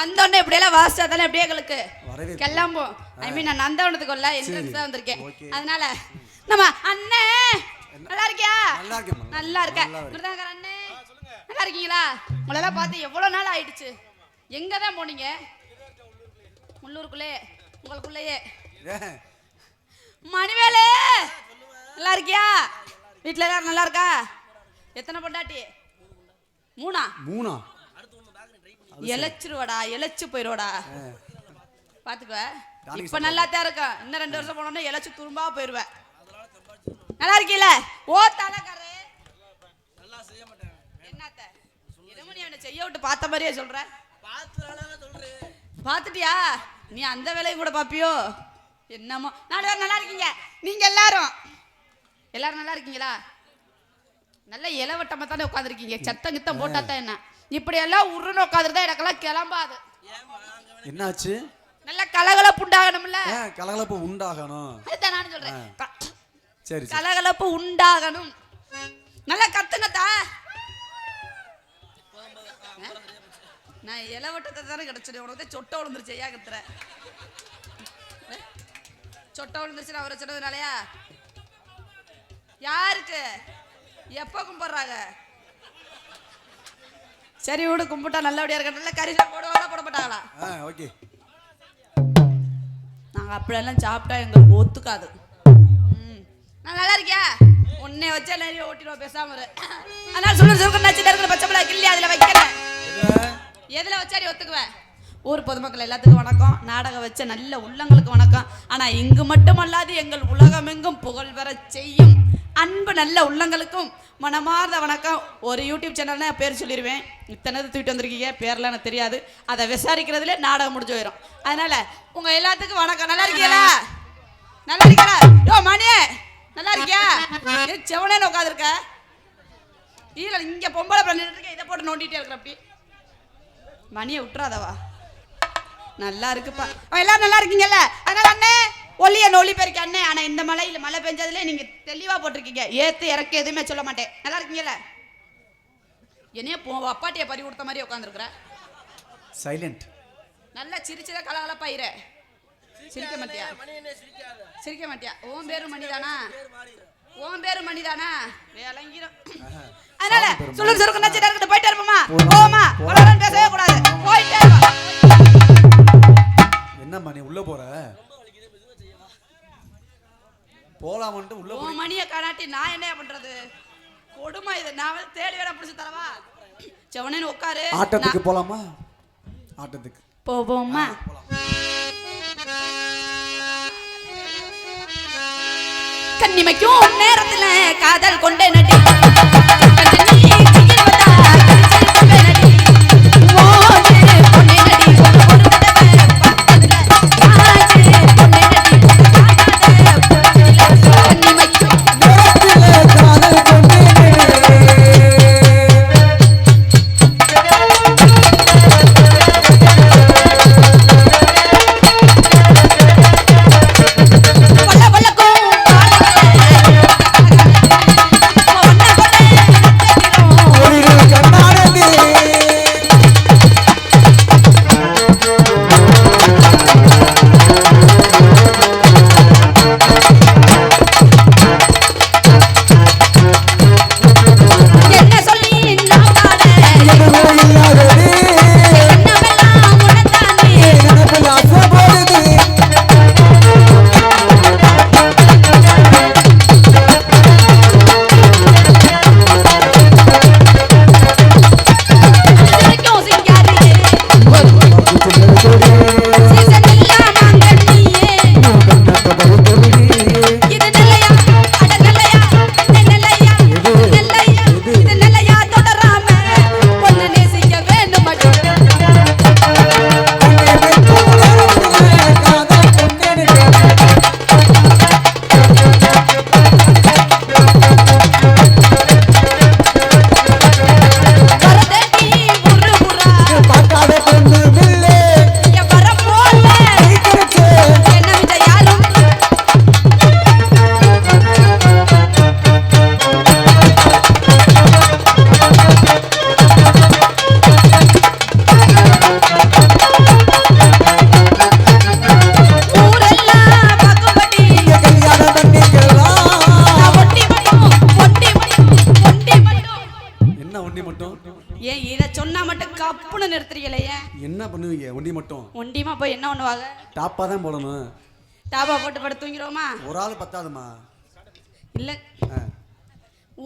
வந்தோடனே இப்படியெல்லாம் வாசிச்சா தானே அப்படியே எங்களுக்கு கிளம்பும். ஐ மீன் நான் நந்தவனத்துக்கு வரல என்ட்ரன்ஸ் தான் வந்திருக்கேன். அதனால நம்ம அண்ணே நல்லா இருக்கியா? நல்லா இருக்க. மிருதங்கர் அண்ணே நல்லா இருக்கீங்களா? உங்களெல்லாம் பார்த்து எவ்வளோ நாள் ஆயிடுச்சு. எங்கே தான் போனீங்க? முள்ளூருக்குள்ளே உங்களுக்குள்ளேயே. மணிவேலு நல்லா இருக்கியா? வீட்டில் எல்லாரும் நல்லா இருக்கா? எத்தனை பொண்டாட்டி? மூணா? எலச்சிருவாடா, எலச்சு போயிடுவாடா. பாத்துக்குவ. இப்ப நல்லா தான் இருக்கும். இன்னும் 2 வருஷம் போனோம்னா எலச்சு துரும்பா போயிடுவேன். நல்லா இருக்கீல? ஓ தலைக்காரே நல்லா செய்ய மாட்டேன். என்னத்த என்னமோ நீ அவனை செய்ய விட்டு பார்த்த மாதிரியே சொல்ற. பார்த்துட்டியா? நீ அந்த வேலையும் கூட பாப்பியோ? என்னமோ. 4 பேர் நல்லா இருக்கீங்க. நீங்க எல்லாரும் நல்லா இருக்கீங்களா? நல்ல இலவட்டமா தானே உட்காந்துருக்கீங்க. சத்தம் கித்தம் போட்டா தான் என்ன இப்படி எல்லாம் உருன்னு உட்காந்துருந்தா எனக்கெல்லாம் கிளம்பாது. என்னாச்சு? நல்ல கலகலப்பு உண்டாகணும்ல. கலகலப்பு உண்டாகணும். அதுதான் நான் சொல்றேன். சரி, கலகலப்பு உண்டாகணும். நல்லா கத்துங்கத்தா. நான் இலவட்டத்தை தானே கிடைச்சிடு. உனக்கு சொட்டை விழுந்துருச்சு. ஐயா கத்துற சொட்டை விழுந்துருச்சு. அவரை சொன்னதுனாலயா? யாருக்கு எப்ப கும்பிடுறாங்க? சரி விடு, கும்பிட்டா நல்லபடியா இருக்க. நல்ல கறி போடுவாங்களா போட மாட்டாங்களா? ஓகே. நாங்க அப்படியெல்லாம் சாப்பிட்டா எங்களுக்கு ஒத்துக்காது. நான் நல்லா இருக்கியா? உன்னை வச்சா நிறைய ஓட்டிடுவோம் பேசாம. அதனால சொல்லுங்க நச்சு பச்சை மிளகா கிள்ளி அதுல வைக்கல. எதுல வச்சாடி ஒத்துக்குவேன்? ஊர் பொதுமக்கள் எல்லாத்துக்கும் வணக்கம். நாடகம் வச்ச நல்ல உள்ளங்களுக்கு வணக்கம். ஆனா இங்கு மட்டுமல்லாது எங்கள் உலகமெங்கும் புகழ் பெற செய்யும் அன்பு நல்ல உள்ளங்களுக்கும் மனமார்ந்த வணக்கம். ஒரு யூடியூப் சேனல்னா பேர் சொல்லிடுவேன். இத்தனை தூக்கிட்டு வந்திருக்கீங்க, பேர்லாம் எனக்கு தெரியாது. அதை விசாரிக்கிறதுல நாடகம் முடிஞ்சு போயிடும். அதனால உங்க எல்லாத்துக்கும் வணக்கம். நல்லா இருக்கீங்களா? நல்லா இருக்கீங்களா? யோ மணியே நல்லா இருக்கியா? செவனேன்னு உட்காந்துருக்க. இல்லை இங்க பொம்பளை பண்ணிட்டு இருக்க. இதை போட்டு நோண்டிட்டே இருக்கிற. அப்படி மணியை விட்டுறாதவா. நல்லா இருக்குப்பா. எல்லாரும் நல்லா இருக்கீங்கல்ல? அதனால அண்ணே ஒல்லிய நொலி பெருக்க அண்ணே. ஆனா இந்த மழை பெஞ்சதுல நீங்க தெளிவா போட்டிருக்கீங்க. ஏத்து இறக்க எதுவுமே சொல்ல மாட்டேன். நல்லா இருக்கீங்கல்ல? என்னைய அப்பாட்டிய பறி கொடுத்த மாதிரி உட்காந்துருக்குற. சைலண்ட். நல்லா சிரிச்சுதான் கலகலப்பா இரு. சிரிக்க மாட்டியா? சிரிக்க மாட்டியா? உன் பேரு மணிதானா? உன் பேரு மணிதானா? விளங்கிடும். அதனால சொல்லுங்க சொல்லுங்க நச்சு இருக்கட்டும். போயிட்டே இருப்போமா? போமா. உலகம் பேசவே கூடாது. போயிட்டே இருப்போம். என்ன மணி உள்ள போற? போலாமன்ட்டு உள்ள போய் மணியை காணாட்டி நான் என்ன பண்றது? கொடுமை இது. நான் தேடி வேணா பிடிச்சு தரவா? செவனேன்னு உட்காரு. ஆட்டத்துக்கு போலாமா? ஆட்டத்துக்கு போவோமா? கண்ணிமைக்கும் நேரத்துல காதல் கொண்டே நடி மட்டும் ஒண்டியமா போய் என்ன பண்ணுவாங்க? டாப்பா தான் போடணும். டாப்பா போட்டு படுத்து தூங்கிடுவோமா? ஒரு ஆள் பத்தாதுமா. இல்ல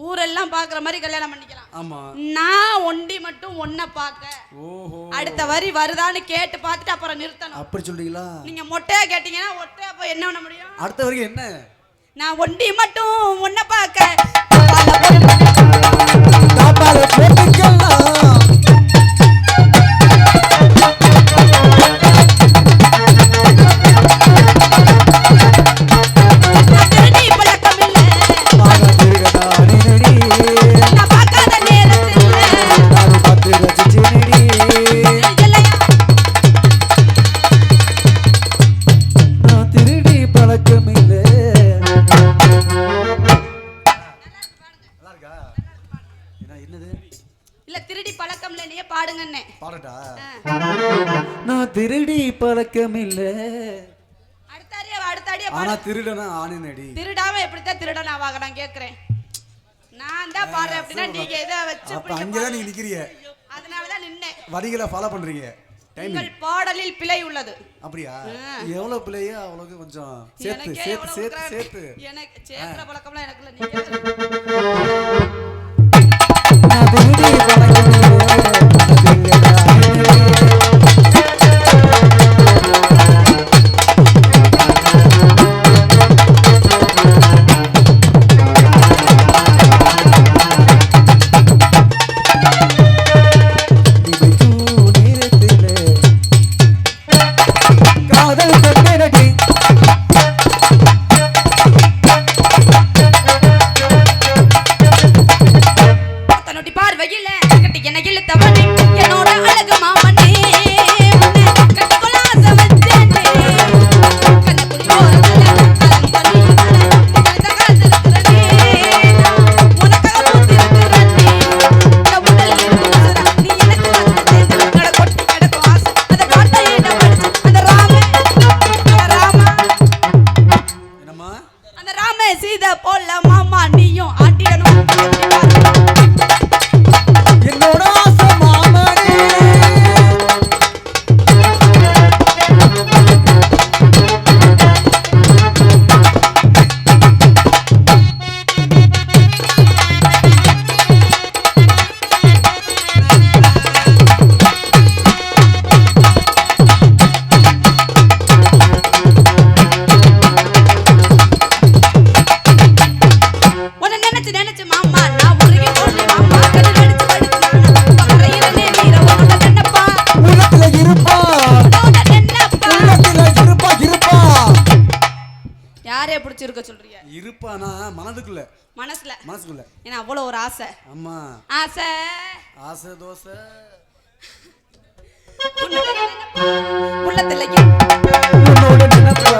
ஊரெல்லாம் பாக்குற மாதிரி கல்யாணம் பண்ணிக்கலாம். ஆமா. நான் ஒண்டி மட்டும் ஒன்ன பாக்க. ஓஹோ. அடுத்த வரி வருதான்னு கேட்டு பார்த்துட்டு அப்புறம் நிறுத்தணும். அப்படி சொல்றீங்களா? நீங்க மொட்டையா கேட்டீங்கன்னா ஒட்டையா போய் என்ன பண்ண முடியும்? அடுத்த வரைக்கும் என்ன? நான் ஒண்டி மட்டும் ஒன்ன பாக்க. டாப்பால போட்டுக்கலாம். நான் திருடி பழக்கம் இல்ல. ஆனா திருடனா ஆனேனடி. திருடாம எப்படித்தான் திருடனா ஆவாக நான் கேக்குறேன். நான் தான் பாடுறேன் அப்படினா நீங்க இத வச்சு அப்ப அங்க தான் நீங்க நிக்கிறீங்க. அதனால தான் நின்னேன். வரிகளை ஃபாலோ பண்றீங்க. உங்கள் பாடலில் பிழை உள்ளது. அப்படியா? எவ்வளவு பிழையா அவ்வளவு கொஞ்சம் சேர்த்து சேர்த்து சேர்த்து சேர்த்து. எனக்கு சேர்க்கிற பழக்கம்லாம் எனக்கு இல்ல. நீங்க நான் திருடி பழக்கம் இல்ல. பிடிச்சிருக்க சொல்றீங்க? இருப்பானா மனதுக்குள்ள. மனசுக்குள்ள. ஏன்னா அவ்வளவு ஒரு ஆசை. அம்மா. ஆசை. ஆசை தோசை. உள்ளத்துல உன்னோட நினைப்பா.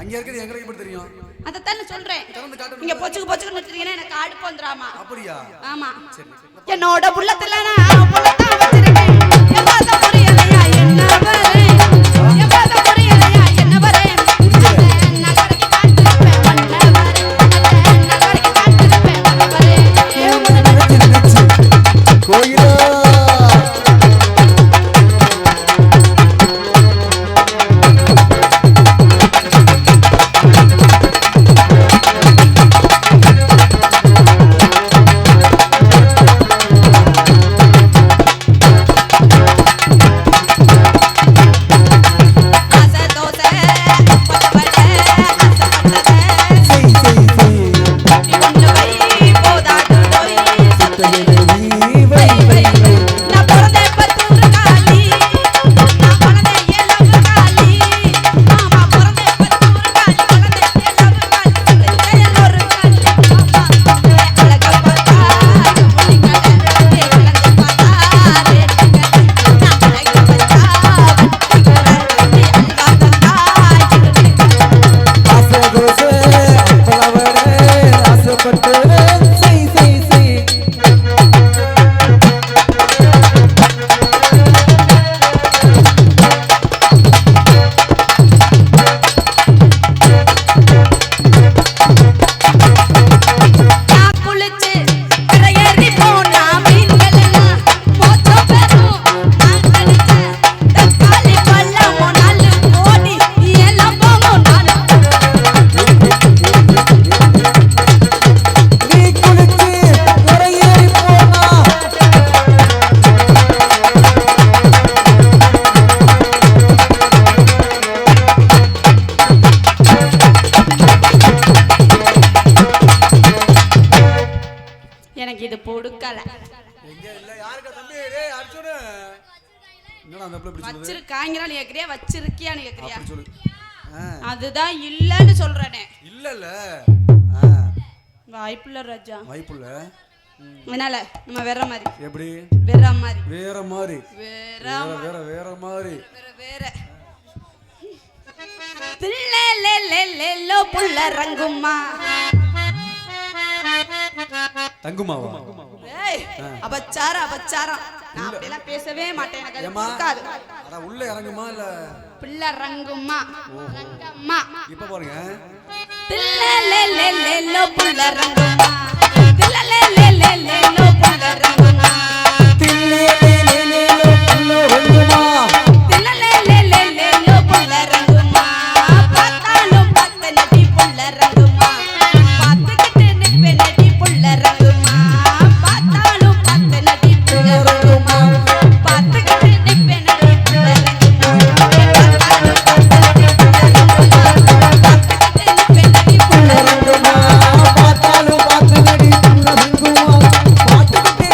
அங்க இருக்குது எங்களுக்கு எப்படி தெரியும்? அத தான சொல்றேன். நீங்க பொச்சுக்கு நிறுத்துறீங்கன்னா எனக்கு அடுப்பு வந்துராமா. அப்படியா? ஆமா. சரி. என்னோட உள்ளத்துல நான் உள்ளத வச்சிருக்கேன். எபாத புரியலையா என்ன வரே? எபாத புரியலையா என்ன வரே? நகரக்கு காட்டுறேன் வண்ண வரே. நகரக்கு காட்டுறேன் வண்ண வரே. கோயிலா பொடுக்கல எங்க இல்ல யாருக்கா தம்பி டேய் அர்ஜுன் என்னடா அந்த பிள்ளை இப்படி சொல்லுது வச்சிருக்காங்கறான்னு கேக்குறியா வச்சிருக்கியான்னு கேக்குறியா அப்படி சொல்லு அதுதான் இல்லன்னு சொல்றேனே இல்லல்ல வாய்ப்புள்ள ராஜா வாய்ப்புள்ள என்னால நம்ம வேற மாதிரி எப்படி வேற மாதிரி வேற மாதிரி வேற வேற வேற மாதிரி வேற தில்லேலேலேலோ புள்ள ரங்கும்மா தங்குமாவா ஏய் அபச்சாரம் நான் அப்படிலாம் பேசவே மாட்டேன் எனக்கு அது பிடிக்காது அட உள்ள இறங்குமா இல்ல புள்ள ரங்கும்மா ரங்கம்மா இப்ப பாருங்க தில்லேலேலேலோ புள்ள ரங்கும்மா தில்லேலேலேலோ புள்ள ரங்கும்மா தில்லேலேலேலோ புள்ள ரங்கும்மா தில்லேலேலேலோ புள்ள ரங்கும்மா பார்த்தாலும் பார்த்த நடி புள்ள ரங்கும்மா பார்த்துக்கிட்டு நிப்பே நடி புள்ள ரங்கும்மா பார்த்தாலும் பார்த்த நடி புள்ள ரங்கும்மா பார்த்துக்கிட்டு நிப்பே நடி புள்ள ரங்கும்மா பார்த்தாலும் பார்த்த நடி புள்ள ரங்கும்மா பார்த்துக்கிட்டு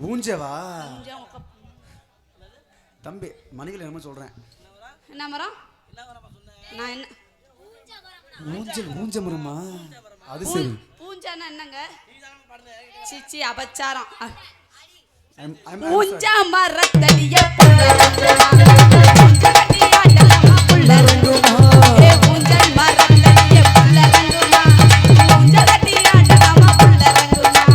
ஊஞ்சவா தம்பி மணிகள் என்ன சொல்றேன் என்ன மரம் நான் என்ன ஊஞ்ச மரமா அது சரி பூஞ்சானா என்னங்க சிச்சி அபச்சாரம் ஊஞ்ச மரத்தடிய புள்ள புள்ள ஊஞ்சல் மரத்தடிய புள்ள ரங்குமா ஊஞ்சல் கட்டியாடலாமா புள்ள ரங்குமா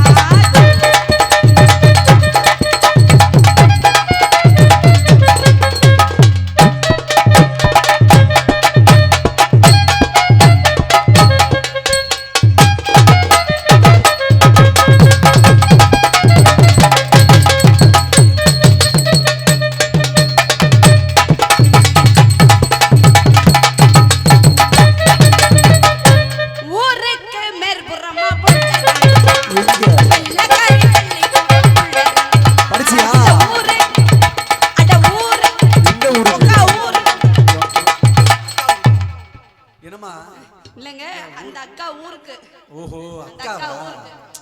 இல்லங்க அந்த அக்கா ஊருக்கு ஓஹோ அக்கா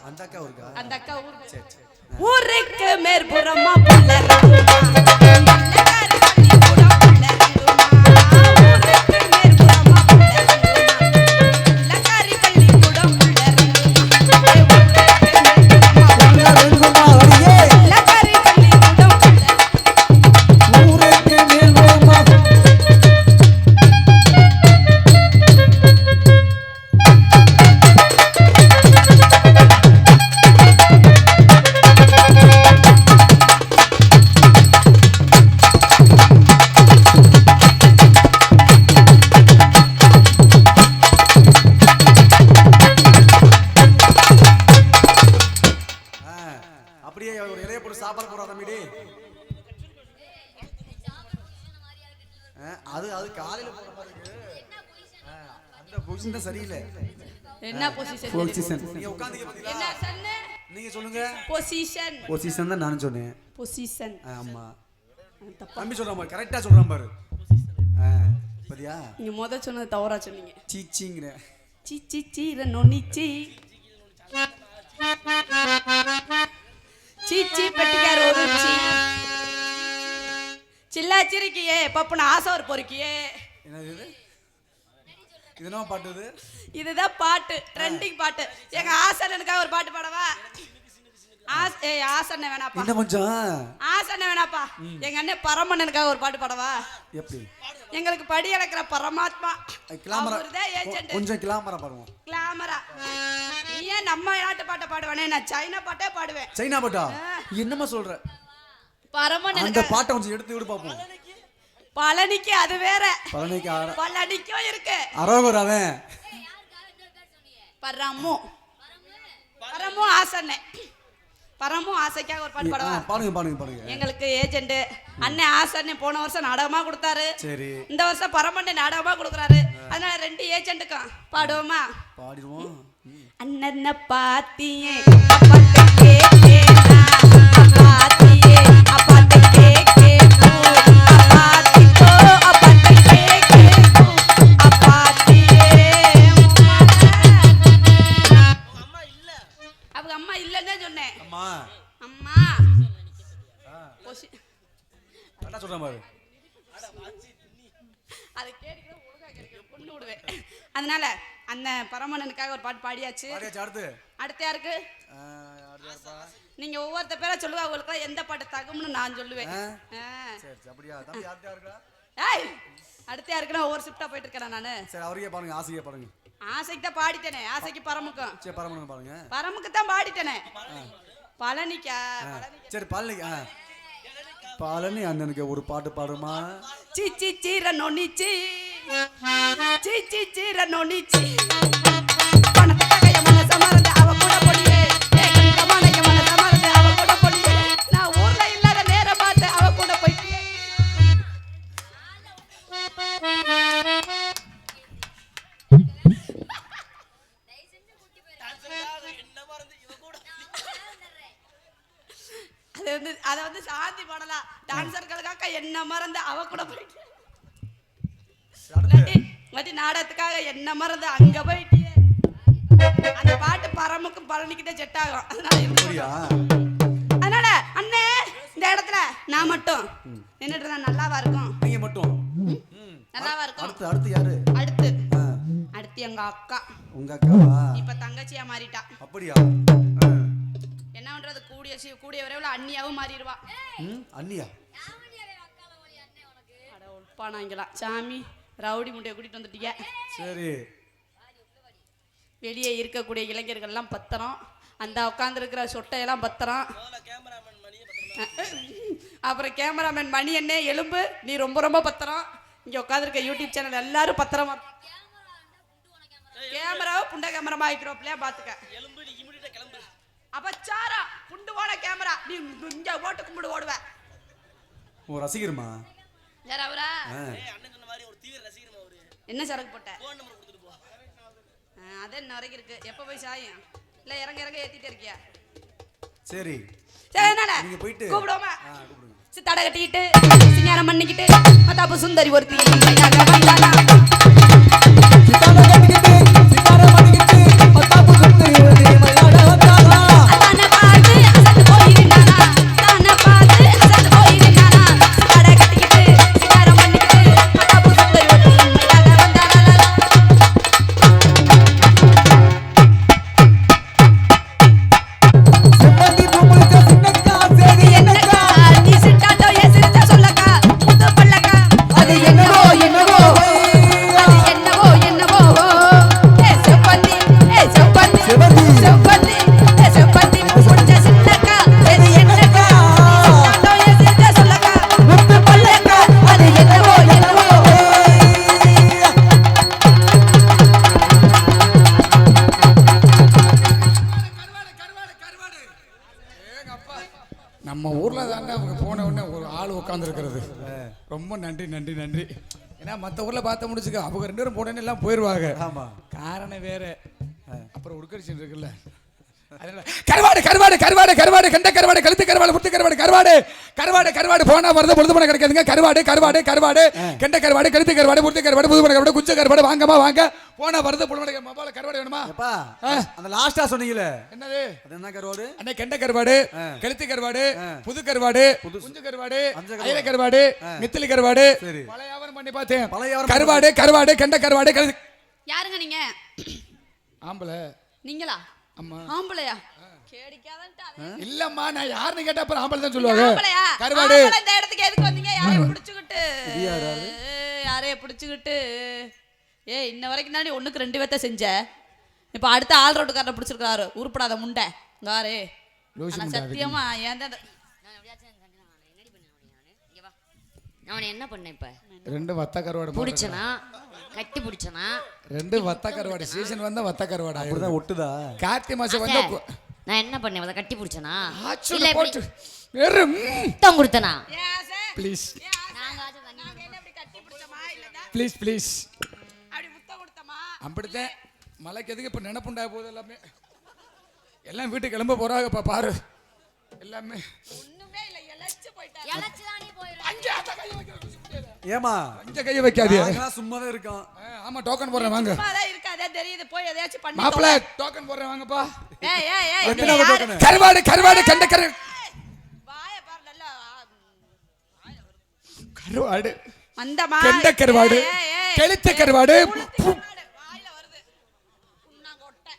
அந்த அக்கா ஊருக்கு அந்த அக்கா ஊருக்கு சரி ஊருக்கு மேற்புறமா புள்ள ரங்குமா நல்லகாரி பள்ளி கூட புள்ள ரங்குமா ஊருக்கு மேற்புறமா புள்ள ரங்குமா நல்லகாரி பள்ளி கூட புள்ள ரங்குமா நல்லகாரி பள்ளி கூட ஊருக்கு மேற்புறமா அப்படியே ஒரு இலைய போட்டு சாப்பாடு போடுறா தம்பிடி அது அது காலையில போற மாதிரி இருக்கு அந்த பொசிஷன் தான் சரியில்லை என்ன பொசிஷன் பொசிஷன் நீங்க உட்கார்ந்தீங்க பாத்தீங்களா என்ன சொன்ன நீங்க சொல்லுங்க பொசிஷன் தான் நானும் சொன்னேன் பொசிஷன் ஆமா தப்பா தம்பி சொல்றான் பாரு கரெக்ட்டா சொல்றான் பாரு பாத்தியா நீங்க சொன்னது தவறா சொன்னீங்க சீச்சிங்கற சி சி சி நொனிச்சி சீச்சி பெட்டிக்கார ஒரு சீ சில்லாச்சிருக்கியே பப்புன ஆசை ஒரு பொறுக்கியே. என்னது இது? இது என்ன பாட்டு இது? இதுதான் பாட்டு, ட்ரெண்டிங் பாட்டு. எங்க ஆசனனுக்காக ஒரு பாட்டு பாடவா? ஆசன வேணாப்பா, இன்னும் கொஞ்சம் ஆசன வேணாப்பா. எங்க அண்ணன் பரமண்ணனுக்காக ஒரு பாட்டு பாடவா? எப்படி? எங்களுக்கு படி அளக்கிற பரமாத்மா கிளாமரா, அவர்தான் ஏஜென்ட். கொஞ்சம் கிளாமரா பாடுவோம். கிளாமரா நீ ஏன் நம்ம நாட்டு பாட்டை பாடுவானே? நான் சைனா பாட்டே பாடுவேன். சைனா பாட்டா? என்னமா சொல்ற? பரமண்ணன் அந்த பாட்டை கொஞ்சம் எடுத்து விடு பாப்போம். பழனிக்கு அது வேற, பழனிக்கும் இருக்கு அரோகராவன் பரமு பரமு ஆசனை பரமு ஆசைக்காக ஒரு பாட்டு பாடுவா? பாடுங்க பாடுங்க பாடுங்க. எங்களுக்கு ஏஜென்ட் அண்ணன் ஆசனை போன வருஷம் நாடகமா கொடுத்தாரு. சரி, இந்த வருஷம் பரமண்ண நாடகமா கொடுக்குறாரு. அதனால 2 ஏஜென்ட்டுக்கும் பாடுவோமா? பாடிடுவோம். அண்ணன பாத்தியே அப்பாட்ட கேக்கேனா பாத்தியே அப்பாட்ட கேக்கேபு அப்பாத்திக்கோ அப்பாட்ட கேக்கேபு அப்பாத்தியே. அம்மா இல்ல, அவங்க அம்மா இல்லன்னு சொன்னேன். அம்மா அம்மா என்ன சொல்ற பாரு. அதை கேட்கிற ஒழுங்கா கேட்கிற பொண்ணு விடுவேன். அதனால அந்த பரமண்ணனுக்காக ஒரு பாட்டு பாடியாச்சு. அடுத்து யாருக்கு? நீங்க ஒவ்வொருத்த பேரா சொல்லுவா, உங்களுக்கு எந்த பாட்டு தகும்னு நான் சொல்லுவேன். அடுத்து யாருக்குன்னா ஒவ்வொரு ஷிஃப்டா போயிட்டு இருக்கேன் நானு. சரி, அவரே பாருங்க. ஆசையே பாருங்க. ஆசைக்கு தான் பாடிட்டேனே. ஆசைக்கு பரமுக்கும். சரி, பரமன் பாருங்க. பரமுக்கு தான் பாடிட்டேனே. பழனிக்கா? சரி, பழனி அண்ணனுக்கு ஒரு பாட்டு பாடுமா? சிச்சி சீர நொனிச்சி சிச்சி சீர நொனிச்சி பணத்துக்காக என் மனச மறந்து அவ கூட பொடியே கண்கமான என் மனச மறந்து அவ கூட பொடியே நான் ஊர்ல இல்லாத நேரம் பார்த்து அவ கூட போயிட்டு அதை வந்து சாந்தி பாடலாம். டான்சர்களுக்காக என்ன மறந்து அவ கூட போயிட்டு நாடகத்துக்காக என்ன மறந்து அங்க போயிட்டு அந்த பாட்டு பரமுக்கும் பழனிக்கிட்ட செட் ஆகும். அதனால அண்ணே இந்த இடத்துல நான் மட்டும் நின்னுட்டு இருந்தா நல்லாவா இருக்கும்? நீங்க மட்டும் நல்லாவா இருக்கும். அடுத்து யாரு? அடுத்து எங்க அக்கா. உங்க அக்காவா? இப்ப தங்கச்சியா மாறிட்டா. அப்படியா? என்ன பண்றது, கூடிய விரைவில் அண்ணியாவும் மாறிடுவா. அண்ணியா? அட உட்பானாங்களாம் சாமி, ரவுடி முட்டையை கூட்டிட்டு வந்துட்டீங்க. சரி, வெளியே இருக்கக்கூடிய இளைஞர்கள்லாம் பத்திரம், அந்த உட்கார்ந்து இருக்கிற சொட்டையெல்லாம் பத்திரம். அப்புறம் கேமராமேன் மணி என்ன எலும்பு, நீ ரொம்ப ரொம்ப பத்திரம். இங்க உட்காந்துருக்க யூடியூப் சேனல் எல்லாரும் பத்திரமா. கேமராவை புண்ட கேமரா ஆயிக்கிறோம்லையா பாத்துக்க. அப்பச்சாரா புண்டு போன கேமரா நீ இங்க ஓட்டு கும்பிடு ஓடுவ. ஓ, ரசிகருமா? யார் அவரா? அண்ணன் சொன்ன மாதிரி ஒரு தீவிர ரசிகருமா அவரு. என்ன சரக்கு போட்ட? ஃபோன் நம்பர் கொடுத்துட்டு போ. அது என்ன வரைக்கும் இருக்கு? எப்ப போய் சாயும்? இல்ல இறங்க ஏத்திட்டே இருக்கியா? சரி சரி, என்னடா நீங்க போயிட்டு கூப்பிடுவோமா? கூப்பிடுங்க. சித்தாட கட்டிக்கிட்டு சிங்காரம் பண்ணிக்கிட்டு மத்தாப்பு சுந்தரி ஒருத்தி மையாக வந்தானா. சித்தாட கட்டிக்கிட்டு சிங்காரம் பண்ணிக்கிட்டு மத்தாப்பு சுந்தரி ஒருத்தி மையாக வந்தானா. தான பாத்து அசந்து போயிருந்தானா, தான பாத்து அசந்து போயிருந்தானா. சித்தாட கட்டிக்கிட்டு சிங்காரம் பண்ணிக்கிட்டு மத்தாப்பு சுந்தரி ஒருத்தி மையாக வந்தானா. செம்பந்தி பூமுடிச்ச சின்னக்கா சரி என்னக்கா நீ சிட்டாட்டோ ஏசிரிச்சா சொல்லக்கா முத்து பல்லக்கா அது என்னவோ என்னவோ அது என்னவோ என்னவோ. செவ்வந்தி செவ்வந்தி செவ்வந்தி செவ்வந்தி செவ்வந்தி முடிச்ச சின்னக்கா அது என்னக்கா நீ சிட்டாட்டோ ஏசிரிச்சா சொல்லக்கா முத்து பல்லக்கா அது என்னவோ என்னவோ. நம்ம ஊர்ல தானே அவங்க போன உடனே ஒரு ஆள் உட்காந்துருக்கிறது. ரொம்ப நன்றி நன்றி நன்றி. ஏன்னா மற்ற ஊர்ல பார்த்த முடிச்சுக்க அவங்க 2 பேரும் போனேன்னு எல்லாம் போயிடுவாங்க. ஆமா, காரணம் வேற. அப்புறம் உட்கரிச்சு இருக்குல்ல, கருவாடு கருவாடு கருவாடு கருவாடு கண்ட கருவாடு கழுத்து கருவாடு முத்து கருவாடு கருவாடு கருவாடு கருவாடு போனா வருது பொழுது போன கிடைக்காதுங்க. கருவாடு கருவாடு கருவாடு கெண்ட கருவாடு கழுத்து கருவாடு முத்து கருவாடு புது கருவாடு குஞ்ச கருவாடு வாங்கம்மா வாங்க போனா வருது புலமடை மொபைல கருவாடு வேணுமா? எப்பா அந்த லாஸ்டா சொன்னீங்களே என்னது? அது என்ன கருவாடு? அன்னை கெண்ட கருவாடு, கெளுத்தி கருவாடு, புது கருவாடு, குஞ்சு கருவாடு, அயில கருவாடு, நெத்திலி கருவாடு. பல வியாபாரம் பண்ணி பார்த்தேன். கருவாடு கருவாடு கெண்ட கருவாடு கெளுத்தி. யாருங்க நீங்க? ஆம்பளை. நீங்களா? அம்மா. ஆம்பளையா? கேடிக்காதன்ட்டு இல்லம்மா, நான் யாருன்னு கேட்டா அப்புறம் ஆம்பளை தான் சொல்லுவாங்க. ஆம்பளையா? கருவாடு. இந்த இடத்துக்கு எதுக்கு வந்தீங்க? யாரைய புடிச்சுக்கிட்டு? யாரைய புடிச்சுக்கிட்டு? இன்ன வரைக்கும் தானே ஒண்ணுக்கு 2 பேத்த செஞ்ச. இப்ப அடுத்த ஆள் ரோட்டுக்காரரை பிடிச்சிருக்காரு. உருப்படாத முண்டை காரு. சத்தியமா ஏன் அவனை என்ன பண்ண? இப்ப 2 வத்த கருவாடு புடிச்சனா கட்டி புடிச்சனா? 2 வத்த கருவாடு சீசன் வந்தா வத்த கருவாடு அப்படிதான் ஒட்டுதா? கார்த்திகை மாசம் வந்தா நான் என்ன பண்ணேன்? அத கட்டி புடிச்சனா இல்ல போட்டு வேற முத்தம் கொடுத்தனா? ப்ளீஸ் நாங்க என்ன இப்படி கட்டி பிடிச்சமா இல்லடா ப்ளீஸ் ப்ளீஸ் அப்படி முத்தம் கொடுத்தமா? அப்படிதான். மலைக்கு எதுக்கு இப்ப நினைப்புண்டா போகுது எல்லாமே. எல்லாம் வீட்டுக்கு கிளம்ப போறாங்கப்பா பாரு. எல்லாமே ஒண்ணுமே இல்ல, எலச்சு போய்ட்டாரு. எலச்சு தானே போயிரு. அங்க அந்த கையை வைக்க ஏமா அங்க கையை வைக்காதீங்க. நான் சும்மா தான் இருக்கேன். ஆமா டோக்கன் போடுறேன் வாங்க. சும்மா தான் இருக்காதே தெரியுது. போய் எதையாச்சும் பண்ணி மாப்ள டோக்கன் போடுறேன் வாங்கப்பா. எத்தனை டோக்கன்? கருவாடு கருவாடு கண்ட கரு வாய பாரு நல்லா. கருவாடு வந்தமா கெண்ட கருவாடு கெளுத்த கருவாடு வாயில வருது. புண்ணாங்கொட்டை.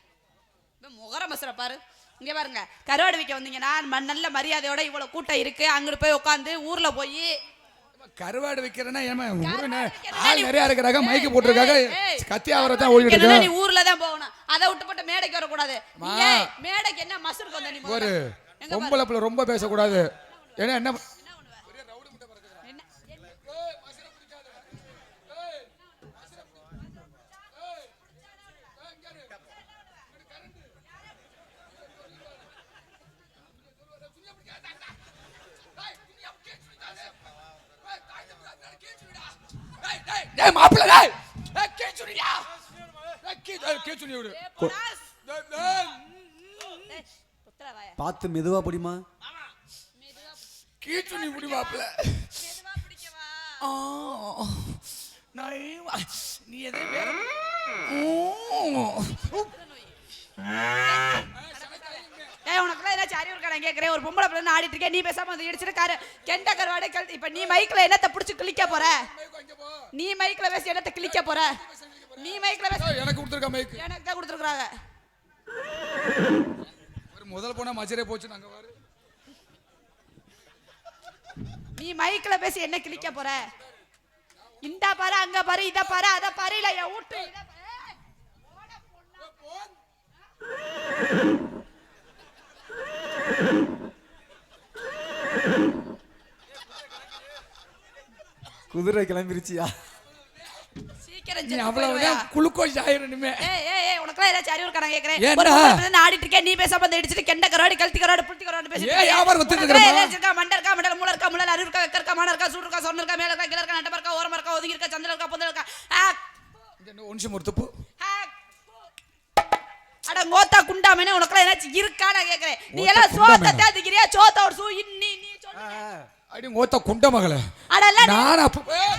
முகர மசர பாரு. இங்க பாருங்க, கருவாடு விக்க வந்தீங்கன்னா நல்ல மரியாதையோட இவ்வளவு கூட்டம் இருக்கு. அங்கிட்டு போய் உட்காந்து ஊர்ல போய் கருவாடு விக்கிறேன்னா ஏமா ஆள் நிறைய இருக்கிறாங்க, மைக்கு போட்டிருக்காங்க, கத்தி ஆவரத்தான் ஓடிட்டு நீ இருக்கு. ஊர்ல தான் போகணும். அதை விட்டு போட்டு மேடைக்கு வரக்கூடாது. மேடைக்கு என்ன மசூருக்கு வந்த நீ? ஒரு பொம்பளை பிள்ளை ரொம்ப பேசக்கூடாது. ஏன்னா என்ன மாப்பிள்ள பார்த்து மெதுவா பிடிமா. கீச்சுனி முடி மாப்பிள்ள. நீ எதை வேற உனக்குலாம் ஏதாச்சும் அறிவு இருக்கா? நான் கேட்கிறேன். ஒரு பொம்பளை பிள்ளை ஆடிட்டு இருக்கேன், நீ பேசாம வந்து இடிச்சிருக்காரு கெண்ட கருவாடை கழுத்து. இப்ப நீ மைக்ல என்னத்தை பிடிச்சு கிளிக்க போற? நீ மைக்ல பேசி என்னத்தை கிளிக்க போற? நீ மைக்ல பேசி எனக்கு கொடுத்துருக்க மைக் எனக்கு தான் கொடுத்துருக்காங்க. ஒரு முதல் போனா மச்சரே போச்சு. நாங்க பாரு, நீ மைக்ல பேசி என்ன கிளிக்க போற? இந்த பாரு, அங்க பாரு, இத பாரு, அத பாரு, இல்ல என் வீட்டு இத பாரு. குதிரை கிளம்பிருச்சியா? சீக்கிரம் நீ அவ்வளவுதான் குளுக்கோஸ் ஆயிரணுமே. உனக்குலாம் ஏதாச்சும் அறிவு இருக்கா? நான் கேட்கிறேன். ஏன்னா? ஒரு பொம்பளை பிள்ளை ஆடிட்டு இருக்கேன், நீ பேசாம வந்து இடிச்சிட்டு கெண்ட கருவாடு கழுத்தி கருவாடு புளுத்தி கருவாடு பேசிட்டு ஏன் வியாபாரம் வித்துட்டு இருக்கறமா? இருக்கா? மண்டை இருக்கா? மண்டல மூளை இருக்கா? மூளை அறிவு இருக்கா? வெக்க இருக்கா? மான இருக்கா? சூடு இருக்கா? சொன்ன இருக்கா? மேல இருக்கா? கீழ இருக்கா? நட்டமா இருக்கா? ஓரமா இருக்கா? ஒதுங்கி இருக்கா? சந்தில இருக்கா? புந்தல இருக்கா? ஒன்ஷம் ஒரு துப்பு. அட கோத்தா குண்டாமனே, உனக்குலாம் ஏதாச்சும் இருக்கா? நான் கேட்கிறேன். நீ எல்லாம் சோத்த தாதிக்கிறியா? சோத்த ஒரு சூ இன்னி நீ சொல்லு. அடி கோத்த குண்ட மகளே. அடல்ல நான்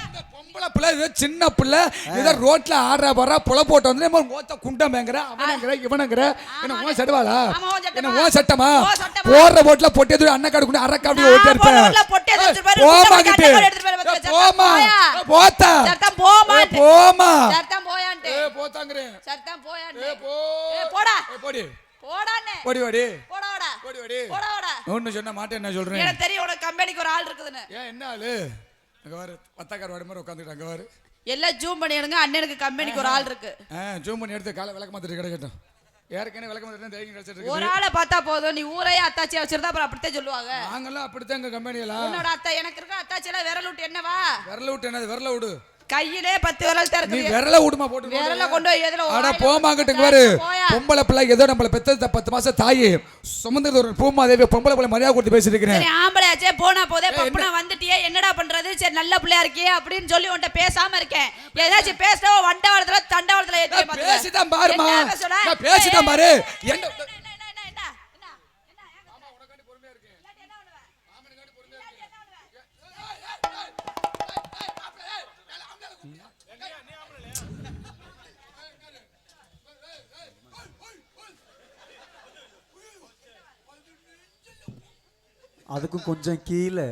இந்த பொம்பளை பிள்ளை இது சின்ன பிள்ளை இத ரோட்ல ஆடுற போறா புல போட்டு வந்து கோத்த குண்ட மேங்கற அவனங்கற இவனங்கற என்ன ஓ சட்டவாளா? என்ன ஓ சட்டமா? போற போட்ல பொட்டி தூ அண்ணா காடு குண்ட அரக்க அப்படியே ஓட்டி இருப்ப. போற பொட்டி எடுத்து பாரு. போமா போத்தா. சத்தம் போமா. போமா. சத்தம் போயான்டே. போத்தாங்கறே. சத்தம் போயான்டே. போடா. போடி. போடானே. போடி ஓடி. போடாடா. போடி ஓடி. போடாடா. ஒண்ணு சொன்ன மாட்டே என்ன சொல்றேன்? எனக்கு தெரியும் உனக்கு கம்பெனிக்கு ஒரு ஆள் இருக்குதுன்னு. ஏன் என்ன ஆளு? அங்க பாரு பத்தக்கார வாடி மாதிரி உட்கார்ந்துட்டு அங்க பாரு. எல்லாம் ஜூம் பண்ணி எடுங்க, அண்ணனுக்கு கம்பெனிக்கு ஒரு ஆள் இருக்கு. ஜூம் பண்ணி எடுத்து காலை விளக்க மாத்திட்டு கிடக்கட்டும். ஏற்கனவே விளக்க மாத்திட்டு தைரியம் கிடைச்சிட்டு இருக்கு. ஒரு ஆளை பார்த்தா போதும், நீ ஊரையே அத்தாச்சியா வச்சிருந்தா அப்புறம் அப்படித்தான் சொல்லுவாங்க. நாங்கெல்லாம் அப்படித்தான் எங்க கம்பெனியெல்லாம். உன்னோட அத்தை எனக்கு இருக்க அத்தாச்சியெல்லாம் விரல் விட்டு என்னவா? விரல் விட்டு என்னது? விரல விடு. கையிலே 10 விரல் தான் இருக்கு. நீ விரல விடுமா போட்டு விரல கொண்டு போய் எதுல அட போமாங்கட்டுங்க பாரு. பொம்பளை பிள்ளை ஏதோ நம்மள பெத்தது 10 மாசம் தாயி சுமந்தது ஒரு பூமாதேவி பொம்பளை பிள்ளை மரியாதை கொடுத்து பேசிட்டு இருக்கேன். சரி ஆம்பளையாச்சே போனா போதே பப்பனா வந்துட்டியே என்னடா பண்றது? சரி நல்ல பிள்ளையா இருக்கே அப்படினு சொல்லி உன்கிட்ட பேசாம இருக்கேன். ஏதாச்சும் பேசவே வண்டவாளத்துல தண்டவாளத்துல ஏத்தி பாத்து பேசிதான் பாருமா. நான் பேசிதான் பாரு. என்ன அதுக்கும் கொஞ்சம் கீழே.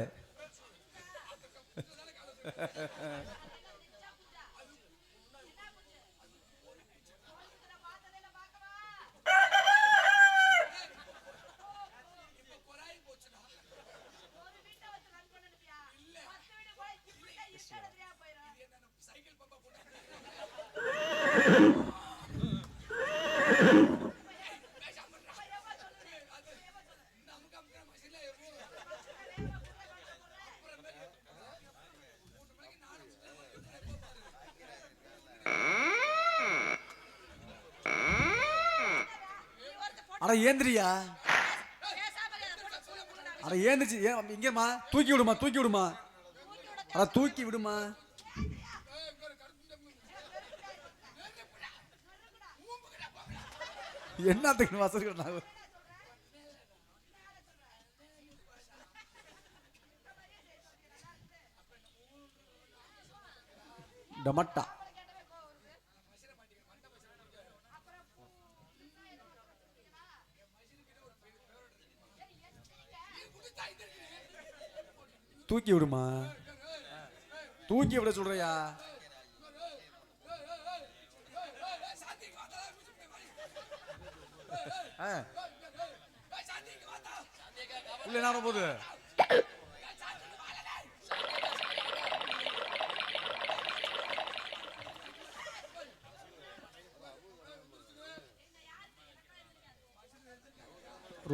அட ஏந்திரியா, அட ஏந்திரிச்சு இங்கம்மா தூக்கி விடுமா, தூக்கி விடுமா, அட தூக்கி விடுமா. என்னத்துக்கு வசதி டமட்டா. தூக்கி விடுமா, தூக்கி விட சொல்றியா. உள்ள என்ன போகுது.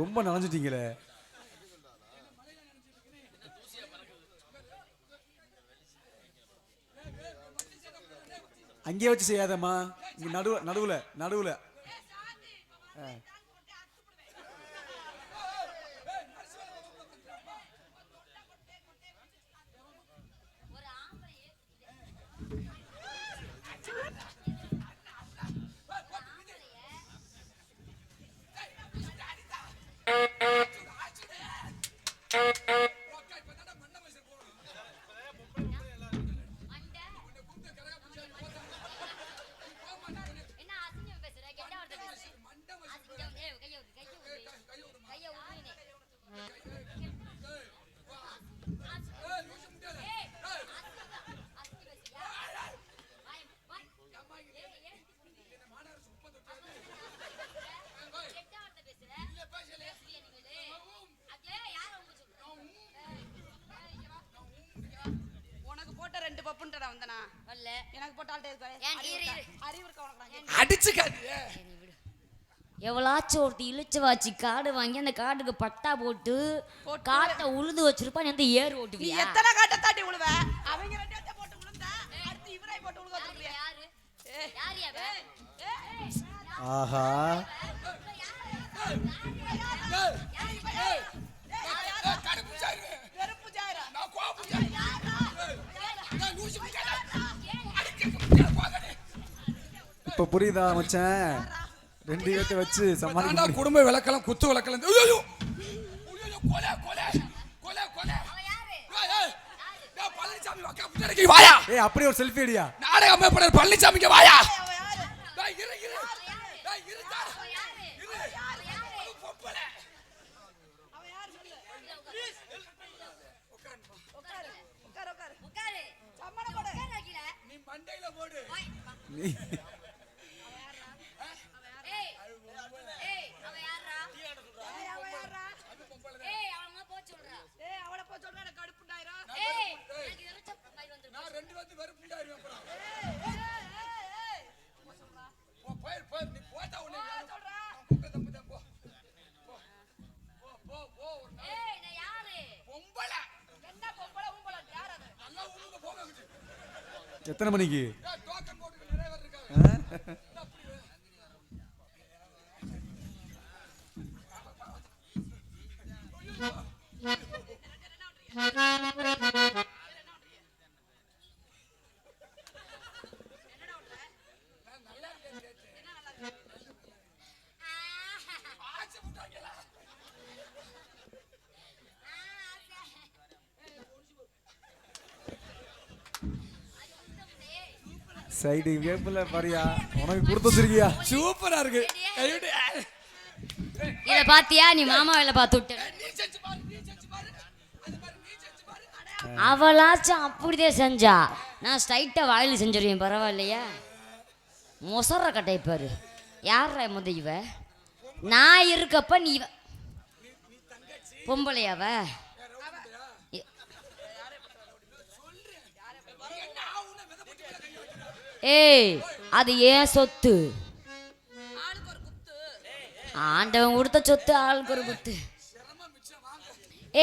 ரொம்ப நனைஞ்சிட்டீங்களே. அங்கேயே வச்சு செய்யாதம்மா, இங்க நடுவுல நடுவுல. எவ்வளாச்சும் ஒருத்தி இழுச்சு வாச்சு காடு வாங்கி அந்த காட்டுக்கு பட்டா போட்டு காட்டை உழுது வச்சிருப்பா. நீ வந்து ஏறு ஓட்டுவியா? எத்தனை காட்டை தாண்டி உழுவ? அவங்க ரெண்டு போட்டு உழுந்தா அடுத்து இவரை போட்டு உழுவ சொல்றியா? யாரு யார் யாரு? ஆஹா, இப்ப புரியுதா மச்சான்? ரெண்டு பேர்த்த வச்சு சமாளிக்க குடும்ப விளக்கலாம், குத்து விளக்கலாம். அப்படி ஒரு செல்ஃபி அடியா. நாடக அமைப்பாளர் பழனிசாமிக்கு வாயா. எத்தனை மணிக்கு? சைடு வேப்பில பாரியா, உனக்கு கொடுத்து வச்சிருக்கியா? சூப்பரா இருக்கு. இத பாத்தியா? நீ மாமா வேலை பார்த்து விட்ட. நீ செஞ்சு பாரு, நீ செஞ்சு பாரு. அவளாச்சும் அப்படிதான் செஞ்சா, நான் ஸ்ட்ரைட்டா வாயில செஞ்சிருவேன். பரவாயில்லையா? மொசர கட்டைப்பாரு. யாரா இவ? நான் இருக்கப்ப நீ பொம்பளையாவ? ஏய், அது ஏன் சொத்து? ஆண்டவன் கொடுத்த சொத்து, ஆளுக்கு ஒரு குத்து.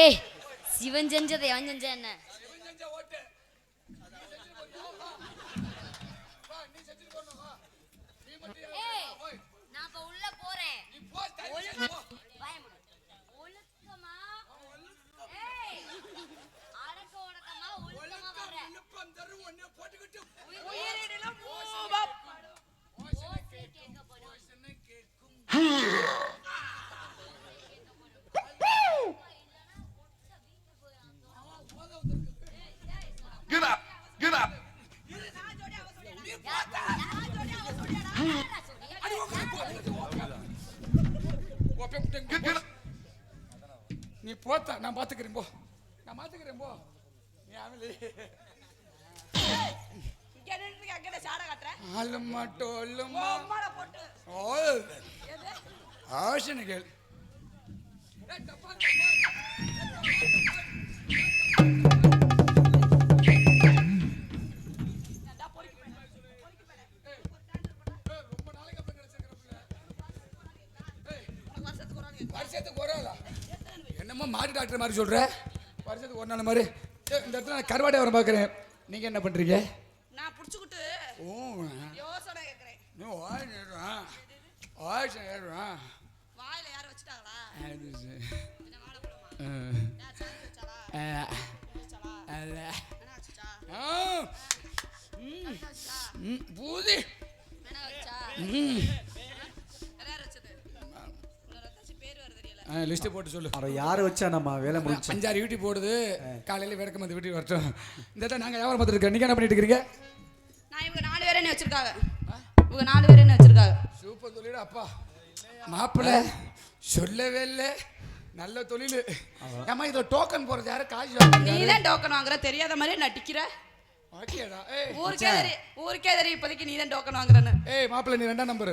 ஏய், சிவன் செஞ்சதை எவன் செஞ்ச என்ன? நான் இப்ப உள்ள போறேன். ஒழுக்கமா? ஏய், அடக்க ஒடுக்கமா, ஒழுக்கமா வர்ற. உயிரினிலும் மூவம். ஓசை கேட்க போறோம். Get up! Get up! நீ போத்த, நான் பாத்துக்கிறேன். போ, நான் பாத்துக்கிறேன். போ, நீ ஆமலே ஆசனைகள் வருஷத்துக்கு ஒரு நாளா? என்னமோ மாடி டாக்டர் மாதிரி சொல்ற. வருஷத்துக்கு ஒரு நாள் மாதிரி. இந்த இடத்துல நான் கருவாடை வர பார்க்குறேன். நீங்க என்ன பண்றீங்க? நான் புடிச்சுக்கிட்டு யோசனை கேட்கிறேன். நீ வாய் நேடுறான், வாய் நேடுறான். வாயில யாரும் வச்சுட்டாங்களா? பூதி லிஸ்ட் போட்டு சொல்லு. அவரை யாரு வச்சா நம்ம வேலை முடிச்சு? அஞ்சாறு வீட்டுக்கு போடுது. காலையில விளக்கம் வந்து வீட்டுக்கு வரட்டும். இந்த நாங்க வியாபாரம் பார்த்துட்டு இருக்கோம். நீங்க என்ன பண்ணிட்டு இருக்கீங்க? நான் இவங்க 4 பேரே வச்சிருக்காங்க. இவங்க 4 பேரே வச்சிருக்காங்க. சூப்பர் தொழில் அப்பா. மாப்பிள்ளை சொல்லவே இல்லை. நல்ல தொழில். ஏமா இதை டோக்கன் போறது யாரு? காசு நீ தான் டோக்கன் வாங்குற. தெரியாத மாதிரி நடிக்கிற. ஊருக்கே தெரியும் இப்போதைக்கு நீ தான் டோக்கன் வாங்குறன்னு. ஏய் மாப்பிள்ளை, நீ 2ஆம் நம்பர்.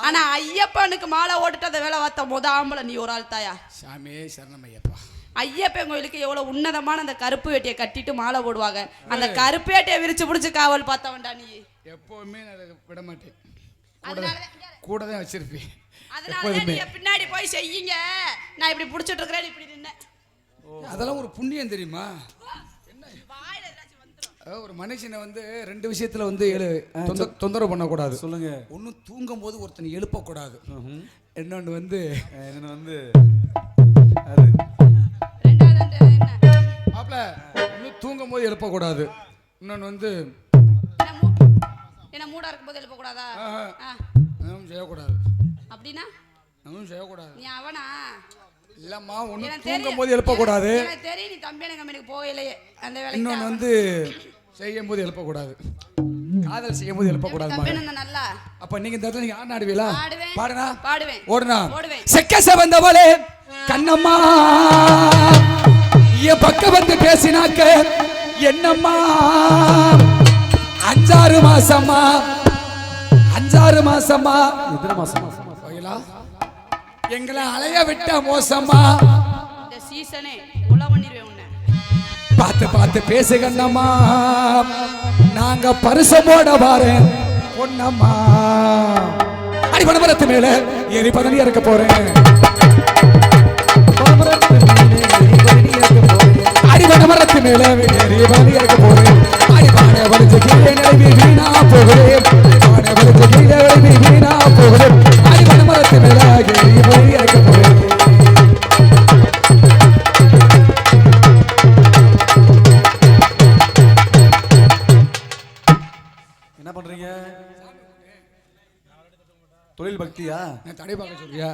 ஆனா ஐயப்பனுக்கு மாலை ஓட்டுட்டு அந்த வேலை பார்த்த முத ஆம்பளை நீ ஒரு ஆள் தாயா? சாமி சரணம் ஐயப்பா. ஐயப்பன் கோயிலுக்கு எவ்வளவு உன்னதமான அந்த கருப்பு வேட்டியை கட்டிட்டு மாலை போடுவாங்க. அந்த கருப்பு வேட்டியை விரிச்சு பிடிச்சு காவல் பார்த்தவன்டா நீ. எப்பவுமே நான் விட மாட்டேன். கூட தான் வச்சிருப்பேன். அதனால நீ பின்னாடி போய் செய்யுங்க. நான் இப்படி பிடிச்சிட்டு இருக்கிறேன், இப்படி நின்னேன். அதெல்லாம் ஒரு புண்ணியம் தெரியுமா? ஒரு மனுஷனை வந்து 2 விஷயத்துல வந்து தொந்தரவு பண்ணக்கூடாது. சொல்லுங்க. ஒன்று தூங்கும் போது ஒருத்தனை எழுப்பக்கூடாது. இன்னொன்று வந்து அது மாப்பிள்ள இன்னும் தூங்கும் போது எழுப்பக்கூடாது. இன்னொன்று வந்து என்ன மூடா இருக்கும் போது எழுப்பக்கூடாதா? செய்யக்கூடாது. அப்படின்னா செய்யக்கூடாது. நீ அவனா? இல்லம்மா, ஒன்று தூங்கும் போது எழுப்பக்கூடாது. தெரியும் நீ தம்பி கம்பெனிக்கு போகலையே அந்த வேலை. இன்னொன்று வந்து செய்யும் போது எழுப்பக்கூடாது. காதல் செய்யும் போது எழுப்பக்கூடாது. நல்லா. அப்ப நீங்க இந்த இடத்துல நீங்க ஆட ஆடுவீங்களா? பாடுனா பாடுவேன். ஓடுனா செக்க செவந்தவளே கண்ணம்மா என் பக்கம் வந்து பேசினாக்க என்னம்மா 5-6 மாசமா 5-6 மாசமா எத்தனை மாசமா எங்களை அலைய விட்ட மோசமா. இந்த சீசனே உள்ள பண்ணிடுவேன் உன்னை. பார்த்து பார்த்து பேசு கண்ணம்மா, நாங்க பரிசமோட பாரு பொன்னம்மா. அடிபட மரத்து மேல ஏறி பதனி இறக்க போறேன். அடிபட மரத்து மேல ஏறி பதனி இறக்க போறேன். அடிபான வலிச்சு கீழே நிலைவி வீணா போகிறேன். அடிபான வலிச்சு கீழே நிலைவி வீணா போகிறேன். அடிபட மரத்து மேல ஏறி பதனி இறக்க போறேன். என்ன பண்றீங்க? தொழில் பக்தியா? நான் தடை பார்க்க சொல்றியா?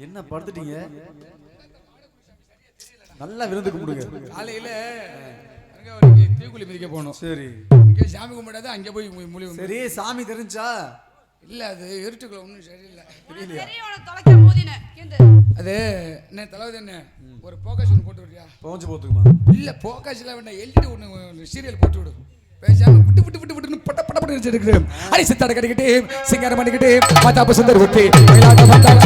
என்ன படுத்துட்டீங்க? நல்லா விருந்து கும்பிடுங்க. காலையில தீக்குழி மிதிக்க போகணும். சரி, இங்கே சாமி கும்பிடாத அங்கே போய் மூலி. சரி, சாமி தெரிஞ்சா இல்ல அது இருட்டுக்குள்ள ஒன்றும் சரியில்லை. தெரியும் உனக்கு தொலைக்க போதினே கேந்து. அது என்ன தலவது என்ன ஒரு போக்கஸ் ஒன்று போட்டு விடுறியா? போஞ்சு போத்துக்குமா? இல்ல போக்கஸ்ல வேணா எல்இடி ஒன்று சீரியல் போட்டு விடு. பேசாம விட்டு விட்டு விட்டு விட்டு பட்ட பட்ட பட்ட வச்சிருக்கு. அடி சித்தாட கடிக்கிட்டு சிங்காரம் பண்ணிக்கிட்டு மாதாப்பு சுந்தர் ஒட்டி மயிலாட்ட வந்தாங்க.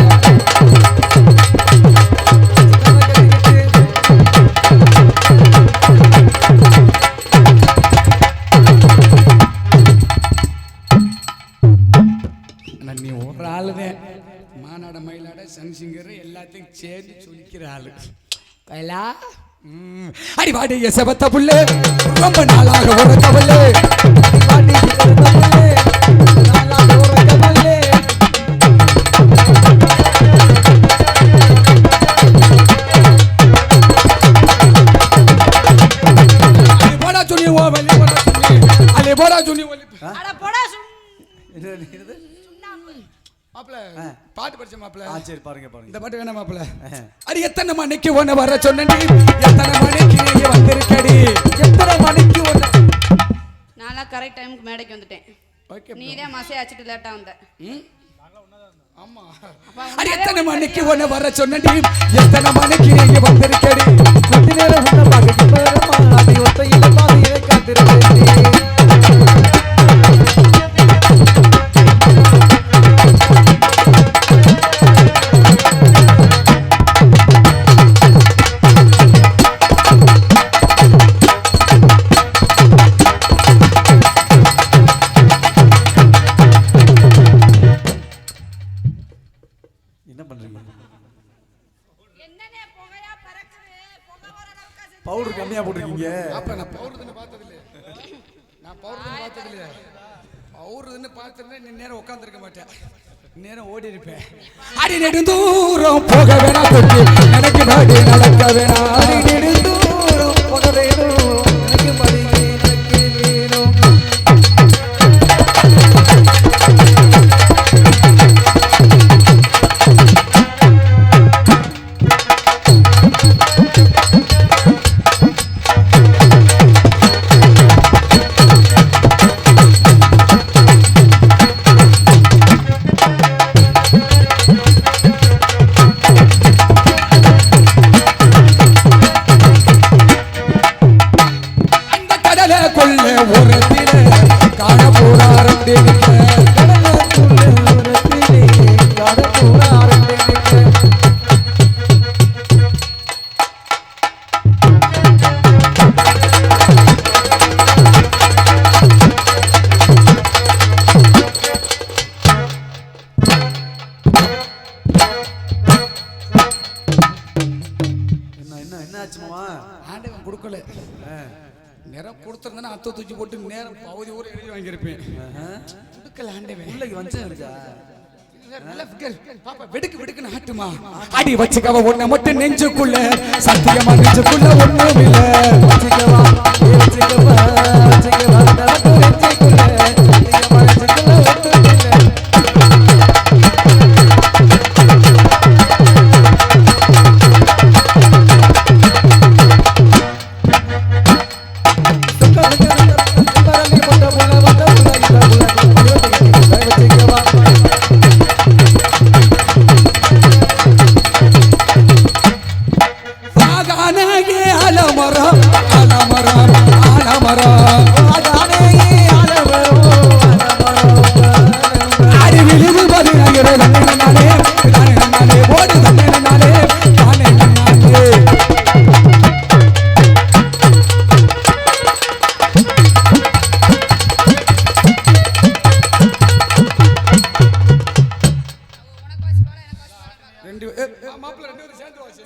நீ ஒரு ஆளுதான் மாநாட மயிலாட சன்சிங்கர் எல்லாத்தையும் சேர்ந்து சொல்லிக்கிற ஆளு கைலா. அடி வாடி எசபத்த புள்ளே ரொம்ப நாளாக உறக்க புள்ளே வாடி எசபத்த புள்ளே நாளாக உறக்க புள்ளே. அலே போடா சுனி ஓ வலி போடா சுனி அலே போடா சுனி வலி அட போடா என்னது மாப்ள பாட்டு படிச்ச மாப்ள. சரி பாருங்க பாருங்க. இந்த பாட்டு வேணா மாப்ள. அடி எத்தனை மணிக்கு ஒன்னு வர சொன்னடி எத்தனை மணிக்கு நீ வந்திருக்கடி எத்தனை மணிக்கு ஒன்னு. நான்லாம் கரெக்ட் டைமுக்கு மேடைக்கு வந்துட்டேன். ஓகே நீ தான் மசை அச்சிட்டு லேட்டா வந்த. ஆமா. அடி எத்தனை மணிக்கு ஒன்னு வர சொன்னடி எத்தனை மணிக்கு நீ வந்திருக்கடி கொஞ்ச நேரம் உன்ன பாக்க போறமா அடி ஒத்தையில பாதியே காத்திருக்கேன். என்ன பண்றீங்க? என்னனே புகையா பறக்குது. புகை வர அளவுக்கு பவுடர் கம்மியா போட்டுருக்கீங்க. அப்ப நான் பவுடர்னு பார்த்தது இல்ல. நான் பவுடர்னு பார்த்தது இல்ல. பவுடர்னு பார்த்தா நீ நேரா உட்கார்ந்திருக்க மாட்டே. நேரா ஓடி இருப்பேன். அடி நெடுந்தூரம் போக வேணா கொட்டி எனக்கு பாடி நடக்க வேணா. அடி நெடுந்தூரம் போக வேணும் எனக்கு பாடி நடக்க வேணும். ஆண்டவன் கொடுக்கல. நேரம் கொடுத்துருந்தா அத்தை தூக்கி போட்டு நேரம் பகுதி ஊர் எழுதி வாங்கியிருப்பேன். கொடுக்கல ஆண்டவன். உள்ளக்கு வந்து பாப்பா வெடுக்கு வெடுக்குன்னு ஆட்டுமா. அடி வச்சுக்கவா ஒண்ணு மட்டும் நெஞ்சுக்குள்ள சத்தியமா நெஞ்சுக்குள்ள ஒண்ணும் இல்ல. வச்சுக்கவா வச்சுக்கவா வச்சுக்கவா நெஞ்சுக்குள்ள சத்தியமா நெஞ்சுக்குள்ள ஒண்ணும் இல்ல.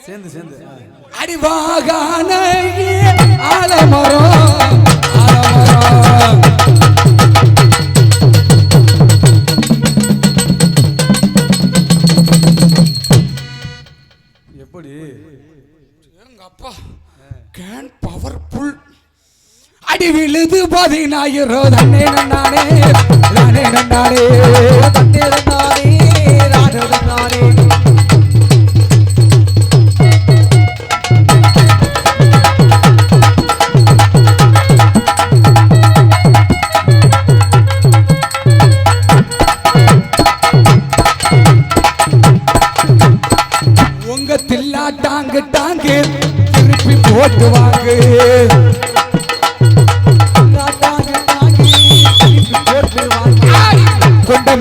சேர்ந்து சேர்ந்து அடிவாகானே ஆலமரம் ஆலமரம். எப்படி அப்பா கேன் பவர்ஃபுல். அடி விழுது 10000 தன்னே நன்னானே நானே நன்னானே தன்னே நன்னானே நானே நன்னானே.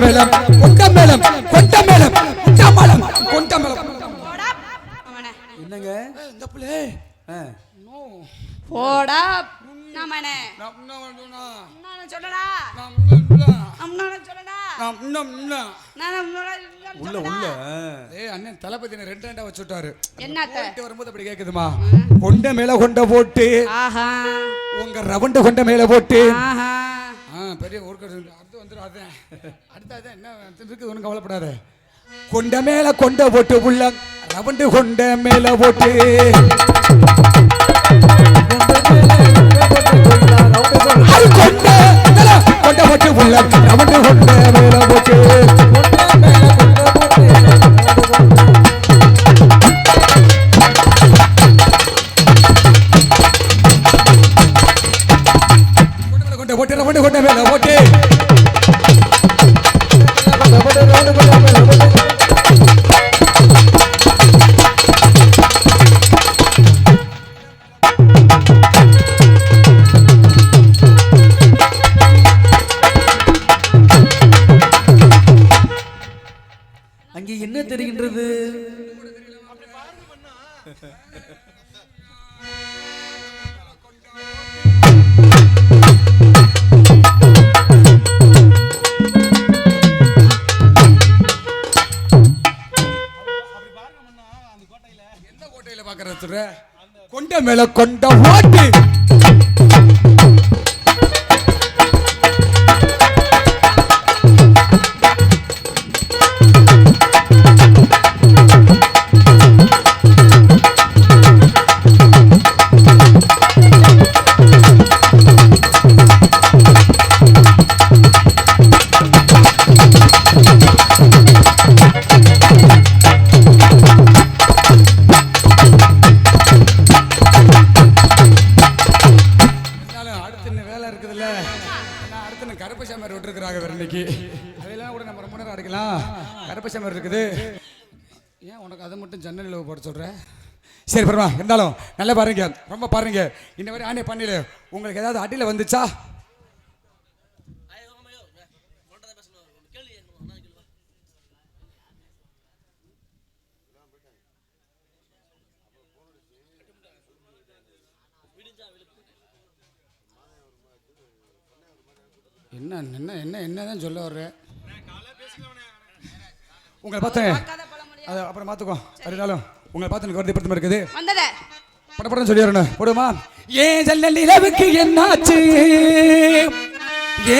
மேளம் கொண்ட மேளம் கொண்ட மேளம் கொண்ட மேளம் கொண்ட மேளம். போடா அவனே. என்னங்க இந்த பிள்ளை ஆ, போடா நாமனே. நான் நான் சொல்லடா. நான் உள்ள உள்ள ஏய் அண்ணன் தளபதி ரெண்டு ரெண்டா வச்சு விட்டாரு. என்னத்த வரும்போது அப்படி கேக்குதுமா. கொண்ட மேல கொண்ட போட்டு ஆஹா உங்க ரவுண்டு கொண்ட மேல போட்டு ஆஹா பெரிய ஊருக்கு அடுத்து வந்துடும். அதான் அடுத்த என்ன இருக்குது ஒன்றும் கவலைப்படாத. கொண்ட மேல கொண்ட போட்டு உள்ள ரவுண்டு கொண்ட மேல போட்டு அது கொண்ட மேல கொண்ட போட்டு உள்ள ரவுண்டு கொண்ட மேல போட்டு கொண்ட போட்டு ரவுண்டு கொண்ட மேல போட்டு அங்கே என்ன தெரிகின்றது? எந்த கோட்டையில பாக்குறது சொல்ற? கொண்ட மேல கொண்ட ஓட்டு இருக்குது. ஏன் உனக்கு அதை மட்டும் ஜன்னலில் போட சொல்ற? சரி பரவா இருந்தாலும் நல்லா பாருங்க, ரொம்ப பாருங்க. இன்ன வரை ஆனே பண்ணல உங்களுக்கு ஏதாவது அடியில் வந்துச்சா? என்ன என்ன என்ன என்னதான் சொல்ல வர்ற? உங்களை பார்த்தேன் அதை அப்புறம் பார்த்துக்கோ. இருந்தாலும் உங்களை பார்த்து எனக்கு வருது எப்படி இருக்குது படப்படம் சொல்லிடுறேன் போடுமா? ஏன் ஜன்னல் நிலவுக்கு என்னாச்சு,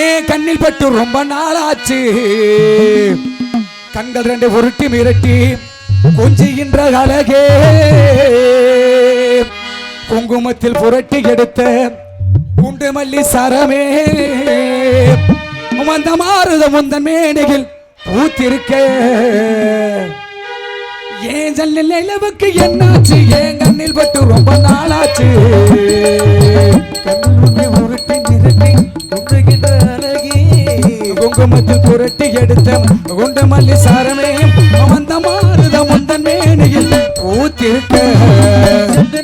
ஏன் கண்ணில் பட்டு ரொம்ப நாளாச்சு, கண்கள் ரெண்டு உருட்டி மிரட்டி கொஞ்சுகின்ற அழகே, குங்குமத்தில் புரட்டி எடுத்த குண்டு மல்லி சரமே, வந்த மாறுத முந்தன் மேடையில் பூத்திருக்க, ஏன் ஜன்னல் நிலவுக்கு என்னாச்சு, ஏன் கண்ணில் பட்டு ரொம்ப நாளாச்சு, கண்ணில் உருட்டி மிரட்டி குங்குகின்ற அழகே, குங்குமத்தில் புரட்டி எடுத்த குண்டு மல்லி சாரமே, வந்த மாறுத முந்தன் மேடையில் பூத்திருக்க,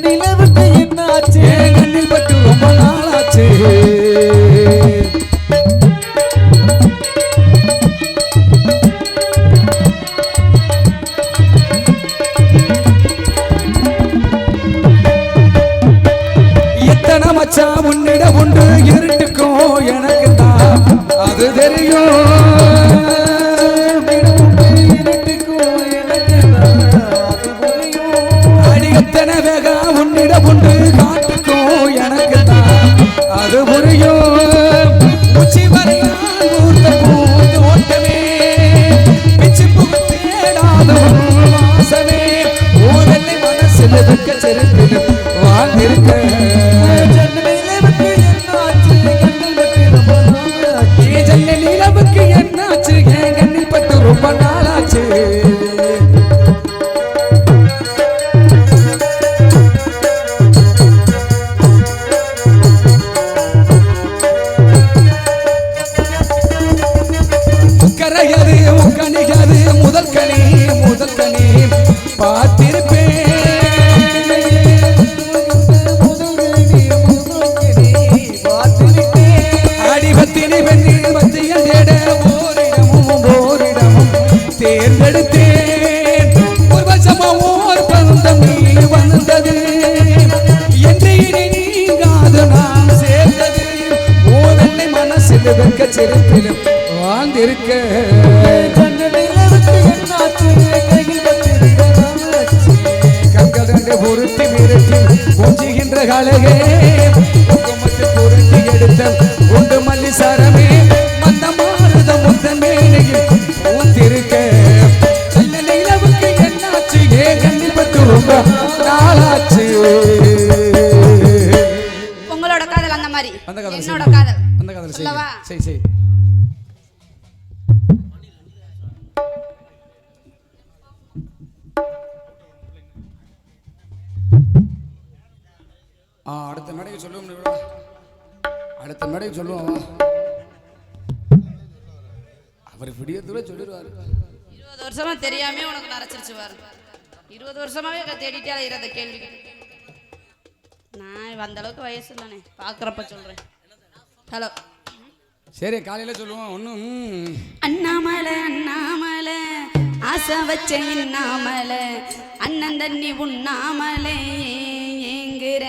நிலவுக்கு என்னாச்சு, ஏன் கண்ணில் பட்டு ரொம்ப நாளாச்சு. மச்சான் உன்னிட ஒன்று இருட்டுக்கும் எனக்கு தான் அது தெரியும், அடியத்தன வேக உன்னிட சேர்ந்து வெக்க சிரிப்பிலும் வாழ்ந்திருக்க கண்கள் ரெண்டு பொருத்தி மிரட்டி கொஞ்சுகின்ற கலகே குங்குமத்தை பொருத்தி எடுத்த உண்டு மல்லி சாரமே மந்த மாறுத முத்த மேலையில் பூத்திருக்க நல்ல நிலவுக்கு என்னாச்சு ஏன் கண்ணில் பத்து ரொம்ப நாளாச்சு. உங்களோட காதல் அந்த மாதிரி அந்த காதல் என்னோட காதல் அந்த காதல் சொல்லவா? செய் அடுத்த மேடைக்கு சொல்லுவோம். அடுத்த மேடைக்கு சொல்லுவோம். அவர் விடியத்துல சொல்லிடுவாரு. 20 வருஷமா தெரியாம உனக்கு நரைச்சிருச்சு பாரு. 20 வருஷமாவே தேடிட்டே இருந்த கேள்வி. நான் அந்த அளவுக்கு வயசு தானே பாக்குறப்ப சொல்றேன். ஹலோ சரி காலையில சொல்லுவோம். ஒன்றும் அண்ணாமலை அண்ணாமலை ஆசை வச்ச இன்னாமலை அண்ணன் தண்ணி உண்ணாமலே ஏங்குற